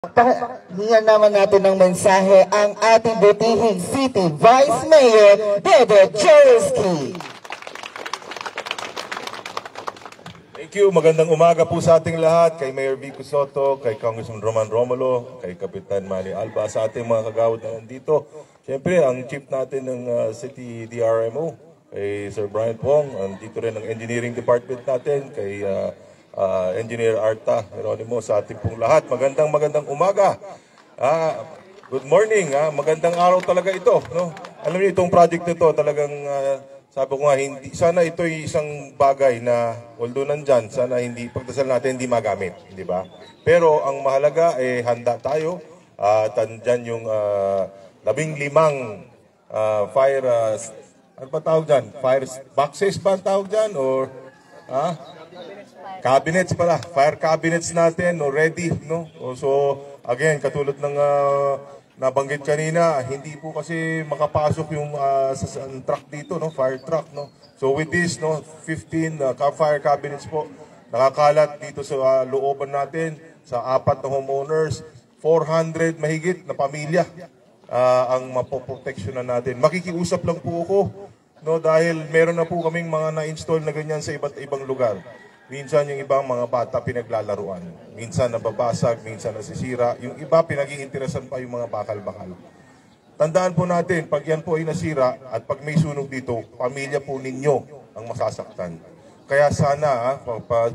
Pahingan naman natin ng mensahe ang ating butihing City Vice Mayor, Dede Jersky. Thank you. Magandang umaga po sa ating lahat. Kay Mayor Vico Soto, kay Congressman Roman Romulo, kay Kapitan Manny Alba, sa ating mga kagawad na nandito. Siyempre, ang chief natin ng City DRMO, kay Sir Brian Pong, nandito rin ang engineering department natin, kay Engineer Arta Geronimo, sa ating pong lahat. Magandang umaga. Good morning. Magandang araw talaga ito. No? Alam niyo, itong project nito talagang sabi ko nga, sana ito ay isang bagay na although nandyan, sana hindi, pagdasal natin hindi magamit. Di ba? Pero ang mahalaga, handa tayo. At andyan yung 15 fire, ano ba tawag dyan? Fire boxes ba ang tawag dyan? Or, cabinets pala, fire cabinets natin, no, ready, no? So, again, katulad ng nabanggit kanina, hindi po kasi makapasok yung sa truck dito, no, fire truck, no. So with this, no, 15 fire cabinets po nakakalat dito sa looban natin, sa 4 na homeowners, 400 mahigit na pamilya ang mapoproteksyonan natin. Makikiusap lang po ako, no, dahil meron na po kaming mga na-install na ganyan sa iba't ibang lugar. Minsan yung ibang mga bata pinaglalaruan. Minsan nababasag, minsan nasisira. Yung iba pinag-iinteresan pa yung mga bakal-bakal. Tandaan po natin, pag yan po ay nasira at pag may sunog dito, pamilya po ninyo ang masasaktan. Kaya sana,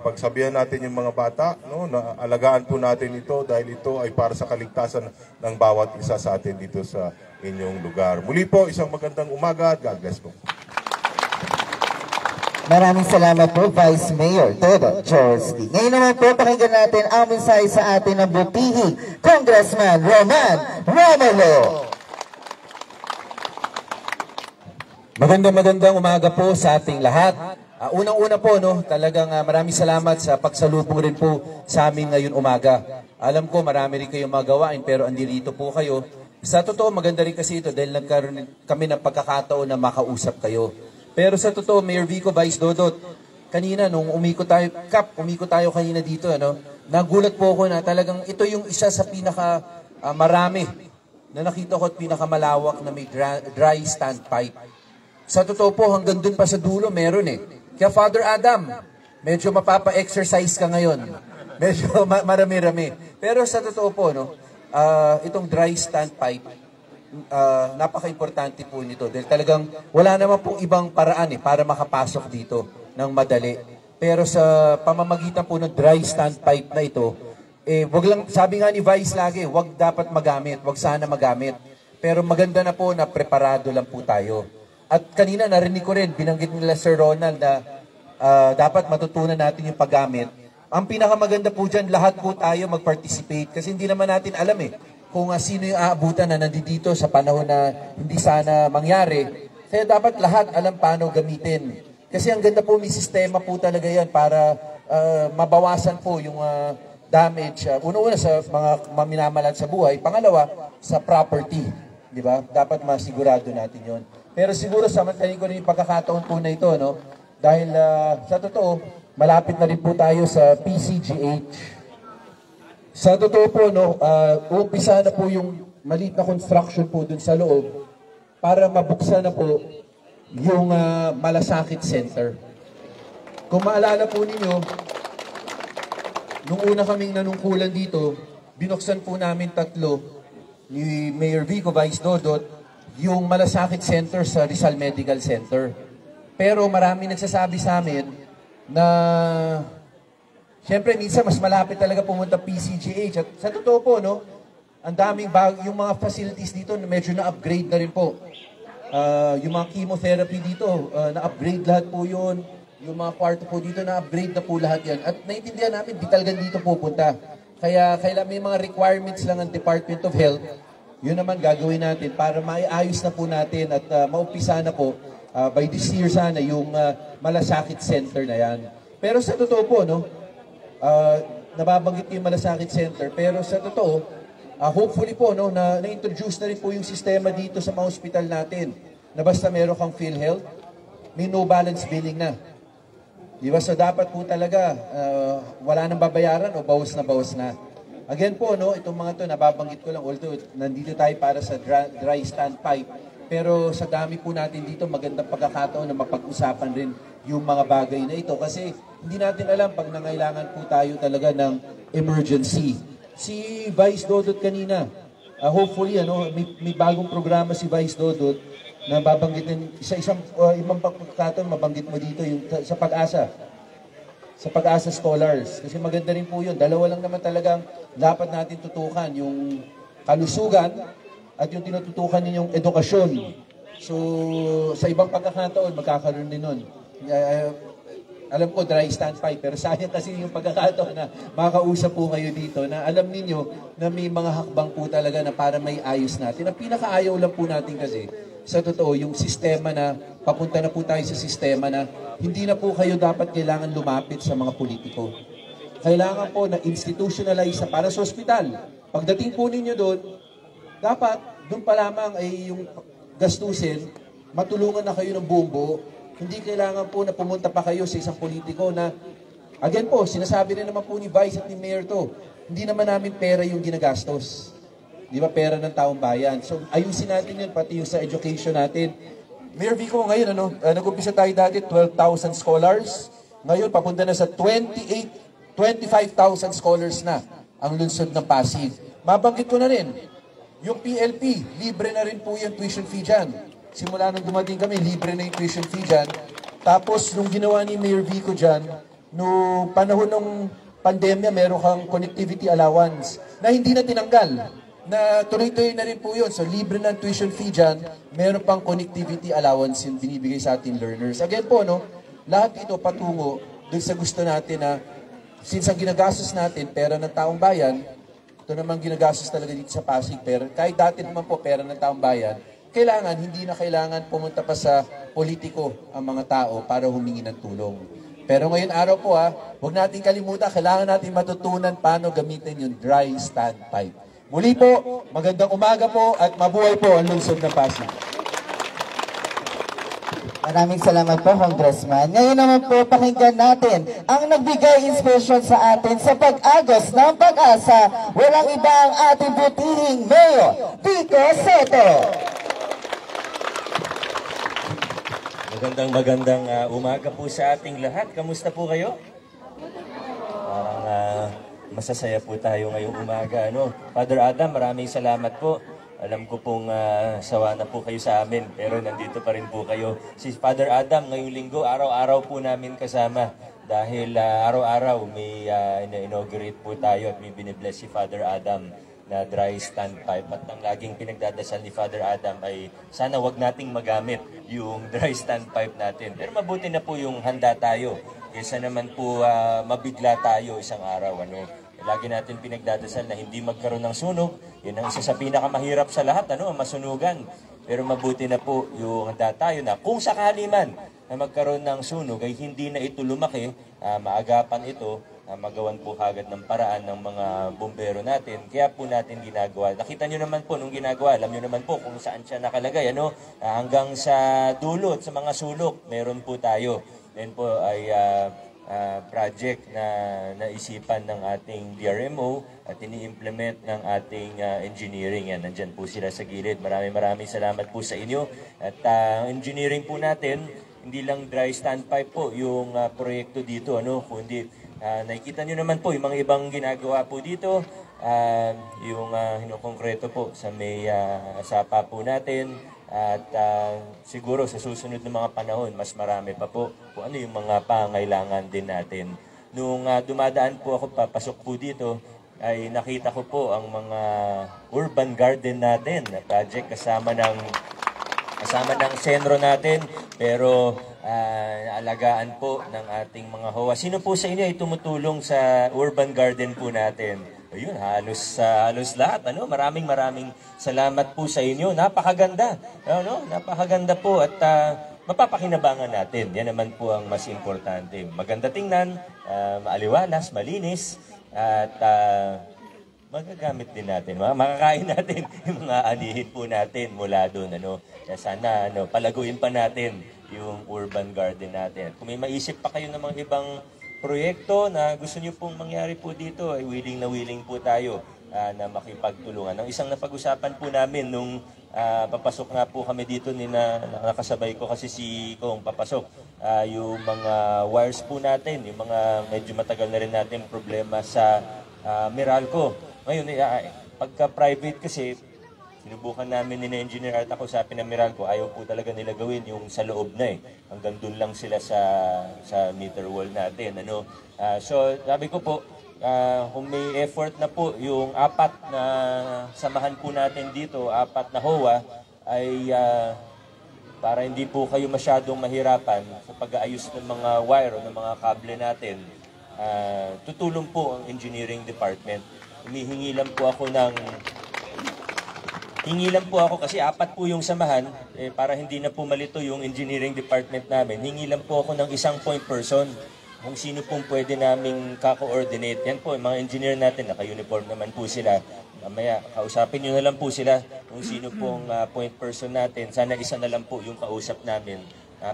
pagsabihan natin yung mga bata, no, na alagaan po natin ito dahil ito ay para sa kaligtasan ng bawat isa sa atin dito sa inyong lugar. Muli po, isang magandang umaga at God bless po. Maraming salamat po, Vice Mayor Dede Jersky. Ngayon naman po, pakinggan natin ang mensahe sa atin ng butihing Congressman Roman Romulo. Magandang umaga po sa ating lahat. Unang-una po, no, talagang maraming salamat sa pagsalubong rin po sa amin ngayon umaga. Alam ko marami rin kayong magawain pero andito po kayo. Sa totoo, maganda rin kasi ito dahil nagkaroon kami ng pagkakataon na makausap kayo. Pero sa totoo, Mayor Vico, Vice Dodot, kanina nung umikot tayo kanina dito, ano, nagulat po ako na talagang ito yung isa sa pinaka marami na nakita ko at pinakamalawak na may dry standpipe. Sa totoo po, hanggang dun pa sa dulo, meron eh. Kaya Father Adam, medyo mapapa-exercise ka ngayon. Medyo marami-rami. Pero sa totoo po, no, itong dry standpipe, napaka-importante po nito dahil talagang wala naman pong ibang paraan para makapasok dito ng madali. Pero sa pamamagitan po ng dry standpipe na ito, wag lang, sabi nga ni Vice lagi, wag dapat magamit, wag sana magamit. Pero maganda na po na preparado lang po tayo. At kanina narinig ko rin, binanggit nila Sir Ronald na dapat matutunan natin yung paggamit. Ang pinakamaganda po dyan, lahat po tayo mag-participate kasi hindi naman natin alam kung sino yung aabutan na nandito sa panahon na hindi sana mangyari. Kaya dapat lahat alam paano gamitin. Kasi ang ganda po, may sistema po talaga yan para mabawasan po yung damage. Una-una sa mga maminamalat sa buhay. Pangalawa, sa property. Di ba? Dapat masigurado natin yon. Pero siguro samantalin ko rin yung pagkakataon po na ito, no? Dahil sa totoo, malapit na rin po tayo sa PCGH. Sa totoo po, no, umpisa na po yung maliit na construction po dun sa loob para mabuksan na po yung Malasakit Center. Kung maalala po ninyo, nung una kaming nanungkulan dito, binuksan po namin 3 ni Mayor Vico, Vice Dodot, yung Malasakit Center sa Rizal Medical Center. Pero marami nagsasabi sa amin na siyempre, minsan mas malapit talaga pumunta PCGH. At sa totoo po, no, ang daming yung mga facilities dito medyo na-upgrade na rin po. Yung mga chemotherapy dito, na-upgrade lahat po yun. Yung mga kwarto po dito, na-upgrade na po lahat yan. At naiintindihan namin, di talaga dito pupunta. Kaya may mga requirements lang ng Department of Health. Yun naman gagawin natin para maiayos na po natin at maumpisa na po by this year sana yung Malasakit Center na yan. Pero sa totoo po, no, nababanggit yung Malasakit Center, pero sa totoo, hopefully po, no, na-introduce na rin po yung sistema dito sa mga hospital natin, na basta meron kang PhilHealth, may no balance billing na. Di ba? So dapat po talaga wala nang babayaran o bawas na bawas na. Again po, no, itong mga to, nababanggit ko lang, although nandito tayo para sa dry standpipe, pero sa dami po natin dito, magandang pagkakataon na mapag-usapan rin yung mga bagay na ito. Kasi hindi natin alam pag nangailangan po tayo talaga ng emergency. Si Vice Dodot kanina, hopefully, may bagong programa si Vice Dodot na babanggitin, ibang pagkakataon, mabanggit mo dito yung sa Pag-asa. Sa Pag-asa Scholars. Kasi maganda rin po yun. Dalawa lang naman talagang dapat natin tutukan. Yung kalusugan at yung tinututukan ninyong edukasyon. So, sa ibang pagkakataon, magkakaroon din nun. Alam ko, dry standpipe, pero sayang kasi yung pagkakataon na makausap po kayo dito na alam ninyo na may mga hakbang po talaga na para may ayos natin. Ang pinakaayaw lang po natin kasi, sa totoo, yung sistema na, papunta na po tayo sa sistema na hindi na po kayo dapat kailangan lumapit sa mga politiko. Kailangan po na institutionalize na para sa ospital. Pagdating po ninyo doon, dapat doon pa lamang ay yung gastusin, matulungan na kayo ng buong buo. Hindi kailangan po na pumunta pa kayo sa isang politiko na, again po, sinasabi rin naman po ni Vice at ni Mayor to, hindi naman namin pera yung ginagastos. Di ba, pera ng taong bayan. So, ayusin natin yun, pati yung sa education natin. Mayor Vico, ngayon, nag-umpisa tayo dati, 12,000 scholars. Ngayon, papunta na sa 25,000 scholars na ang lungsod ng Pasig. Mabanggit ko na rin, yung PLP, libre na rin po yung tuition fee dyan. Simula nung dumating kami, libre na yung tuition fee dyan. Tapos, nung ginawa ni Mayor Vico dyan, nung panahon ng pandemya, meron kang connectivity allowance na hindi na tinanggal. Na tuloy-tuloy na rin po yun. So, libre ng tuition fee dyan, meron pang connectivity allowance yung binibigay sa ating learners. Again po, lahat ito patungo dun sa gusto natin na since ang ginagastos natin, pera ng taong bayan, ito naman ginagastos talaga dito sa Pasig, pero kahit dati naman po pera ng taong bayan, hindi na kailangan pumunta pa sa politiko ang mga tao para humingi ng tulong. Pero ngayon araw po huwag natin kalimutan, kailangan natin matutunan paano gamitin yung dry standpipe. Muli po, magandang umaga po at mabuhay po ang lungsod ng Pasig. Maraming salamat po, Congressman. Ngayon naman po, pakinggan natin ang nagbigay inspirasyon sa atin sa pag-agos ng Pag-asa. Walang iba ang ating butihing Mayor Vico Soto. Magandang umaga po sa ating lahat. Kamusta po kayo? Masasaya po tayo ngayong umaga. Father Adam, maraming salamat po. Alam ko pong sawa na po kayo sa amin, pero nandito pa rin po kayo. Si Father Adam, ngayong linggo, araw-araw po namin kasama. Dahil araw-araw may inaugurate po tayo at may binibless si Father Adam na dry standpipe. At ang laging pinagdadasal ni Father Adam ay sana wag nating magamit yung dry standpipe natin. Pero mabuti na po yung handa tayo. Kesa naman po mabigla tayo isang araw. Lagi natin pinagdadasal na hindi magkaroon ng sunog. Yun ang isa sa pinakamahirap sa lahat, masunugan. Pero mabuti na po yung handa tayo na kung sakali man na magkaroon ng sunog ay hindi na ito lumaki, maagapan ito, magawan po kagad ng paraan ng mga bumbero natin. Kaya po natin ginagawa. Nakita nyo naman po nung ginagawa, alam nyo naman po kung saan siya nakalagay. Hanggang sa dulo at sa mga sulok, meron po tayo. Yan po ay project na naisipan ng ating DRMO at ini-implement ng ating engineering. Yan, nandyan po sila sa gilid. Maraming salamat po sa inyo. At engineering po natin, hindi lang dry standpipe po yung proyekto dito, kundi nakikita nyo naman po yung mga ibang ginagawa po dito, yung hinukongkreto po sa may sapa po natin. At siguro sa susunod na mga panahon, mas marami pa po kung ano yung mga pangailangan din natin. Nung dumadaan po ako, papasok po dito, ay nakita ko po ang mga urban garden natin na project kasama ng senro natin, pero alagaan po ng ating mga HOA. Sino po sa inyo ay tumutulong sa urban garden po natin? Ayun, halos lahat. Maraming salamat po sa inyo. Napakaganda. Napakaganda po at mapapakinabangan natin. Yan naman po ang mas importante. Maganda tingnan, maaliwalas, malinis, at magagamit din natin. Makakain natin yung mga anihin po natin mula doon. Sana palaguin pa natin yung urban garden natin. Kung may maisip pa kayo ng mga ibang proyekto na gusto niyo pong mangyari po dito, ay willing na willing po tayo na makipagtulungan. Ang isang napag-usapan po namin nung papasok nga po kami dito, nakasabay ko kasi si Kong papasok, yung mga wires po natin, yung mga medyo matagal na rin natin problema sa Meralco. Ngayon, pagka private kasi, sinubukan namin ni engineer at ako sa Meralco, ayaw po talaga nila gawin yung sa loob na hanggang dun lang sila sa meter wall natin. So sabi ko po, kung may effort na po yung 4 na samahan po natin dito, 4 na HOA, ay para hindi po kayo masyadong mahirapan sa pag-aayos ng mga wire o ng mga kable natin, tutulong po ang engineering department. Humihingi lang po ako kasi 4 po yung samahan, para hindi na po malito yung engineering department namin. Hingi lang po ako ng isang point person kung sino pong pwede naming ka-coordinate. Yan po, yung mga engineer natin, naka-uniform naman po sila. Mamaya, kausapin nyo na lang po sila kung sino pong point person natin. Sana isa na lang po yung kausap namin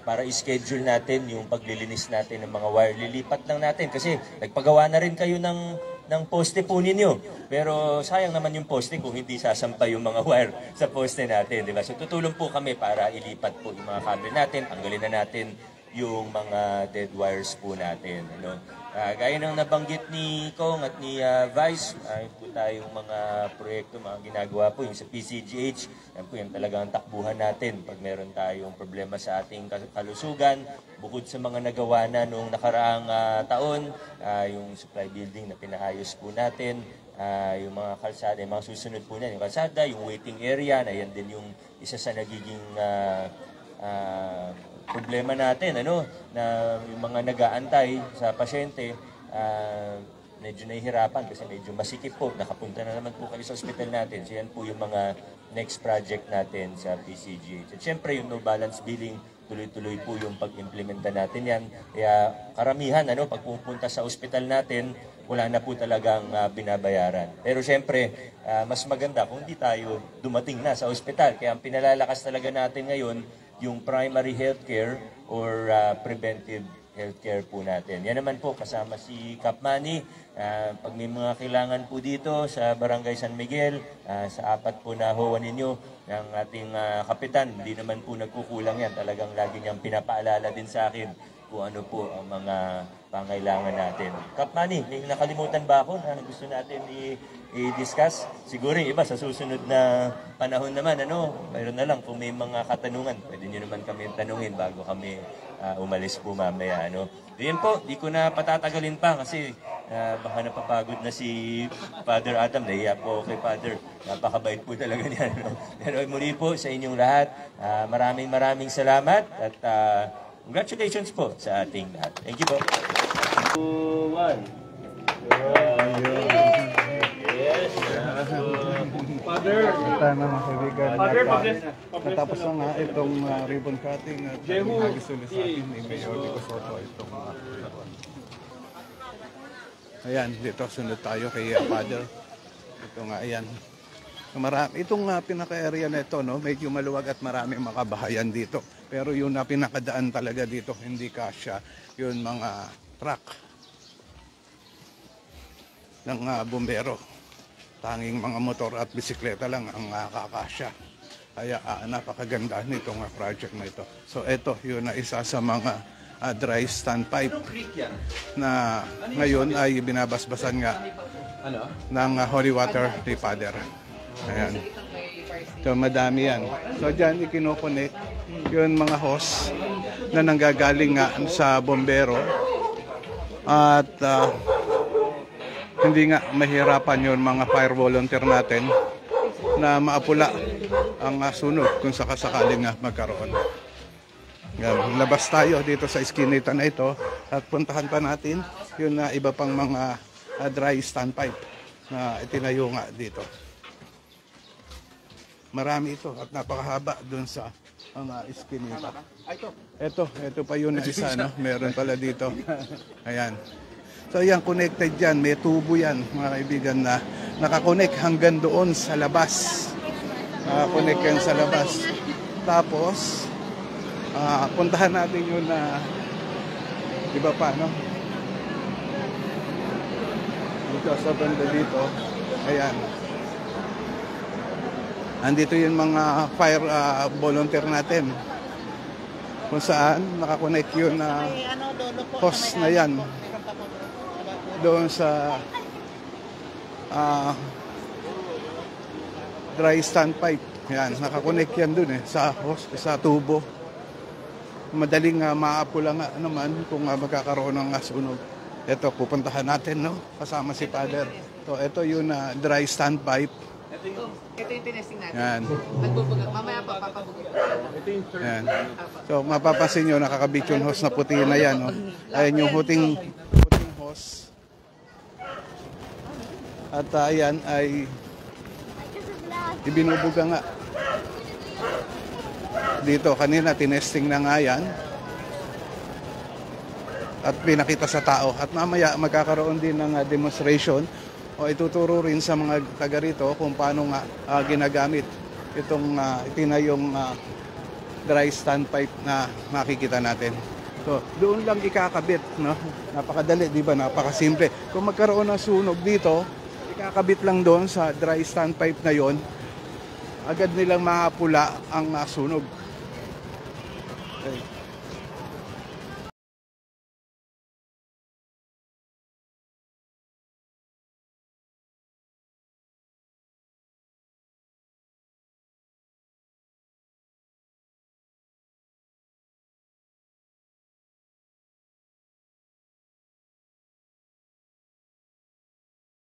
para i-schedule natin yung paglilinis natin ng mga wire. Lilipat lang natin kasi nagpagawa na rin kayo ng poste po ninyo. Pero sayang naman yung poste kung hindi sasampay yung mga wire sa poste natin, di ba? So tutulong po kami para ilipat po yung mga kable natin, tanggalin na natin yung mga dead wires po natin. Gaya ng nabanggit ni Kong at ni Vice, po tayong mga proyekto, mga ginagawa po yung sa PCGH. Yan po yung talagang takbuhan natin pag meron tayong problema sa ating kalusugan. Bukod sa mga nagawa na noong nakaraang taon, yung supply building na pinaayos po natin, yung mga kalsada, yung mga susunod po natin, yung kalsada, yung waiting area, na yan din yung isa sa nagiging problema natin, na yung mga nag-aantay sa pasyente, medyo nahihirapan kasi medyo masikip po. Nakapunta na naman po kayo sa ospital natin. So yan po yung mga next project natin sa PCGH. At syempre yung no balance billing, tuloy-tuloy po yung pag-implementa natin yan. Kaya karamihan, pag pupunta sa ospital natin, wala na po talagang binabayaran. Pero syempre, mas maganda kung hindi tayo dumating na sa ospital. Kaya ang pinalalakas talaga natin ngayon, yung primary healthcare or preventive healthcare po natin. Yan naman po, kasama si Kap Manny. Pag may mga kailangan po dito sa Barangay San Miguel, sa 4 po na HOA ninyo ng ating kapitan, hindi naman po nagkukulang yan. Talagang lagi niyang pinapaalala din sa akin kung ano po ang mga pangailangan natin. Kap Manny, may nakalimutan ba ako na gusto natin i-discuss? Siguro yung iba sa susunod na panahon naman, mayroon na lang kung may mga katanungan, pwede nyo naman kami tanungin bago kami umalis po mamaya. Diyan po, di ko na patatagalin pa kasi baka napapagod na si Father Adam. Nahiya po kay Father. Napakabait po talaga niya. Pero muli po sa inyong lahat, maraming salamat at congratulations po sa ating lahat. Thank you po. 2, 1. Yes. Father, Tama mga kaibigan. Father, Natapos na nga itong ribbon cutting at nagisulis sa atin ni Mayor Nico Soto itong ribbon. Ayan, dito sunod tayo kay Father. Ito nga, ayan. Itong pinaka-area na ito, medyo maluwag at maraming makabahayan dito. Pero yung pinakadaan talaga dito, hindi kasya. Yun mga truck ng bumbero. Tanging mga motor at bisikleta lang ang kakasya. Kaya napakaganda nitong project na ito. So ito, yun na isa sa mga dry standpipe na ngayon ay binabasbasan nga ng Holy Water ni Father. Ayan. So madami yan. So dyan ikinokonek yun mga hose na nanggagaling nga sa bombero. At hindi nga mahirapan yun mga fire volunteer natin na maapula ang sunog kung sakasakaling magkaroon. Yan, labas tayo dito sa iskinita na ito at puntahan pa natin yun na iba pang mga dry standpipe na itinayo nga dito. Marami ito at napakahaba dun sa mga iskinita. Ito pa yun na isa, meron pala dito. Ayan. So yan, connected yan. May tubo yan, mga kaibigan, na nakakonect hanggang doon sa labas. Nakakonect yan sa labas. Tapos, puntahan natin yun na, iba pa, dito, sa banda dito. Ayan. Andito yung mga fire volunteer natin. Kung saan nakakonect yun na hose na yan. Doon sa dry standpipe. Yan, nakakonect yan doon sa hose, sa tubo. Madaling maapula nga naman kung magkakaroon ng sunog. Ito, pupuntahan natin, no? Kasama si Father. So, ito yung dry standpipe. Ito yung tinesting natin. Yan. Nagbubuga. Mamaya pa, papabuga. Yan. So, mapapansin nyo, nakakabit yung hose na puti na yan. No? Ayan yung huting hose. At ayan ay ibinubuga nga. Dito, kanina, tinesting na nga yan. At pinakita sa tao. At mamaya, magkakaroon din ng demonstration o ituturo rin sa mga taga rito kung paano nga ginagamit itong itinayong dry standpipe na makikita natin. So, doon lang ikakabit, no? Napakadali, di ba? Napakasimple. Kung magkaroon ng sunog dito, ikakabit lang doon sa dry standpipe na yon, agad nilang mahapula ang sunog. Okay.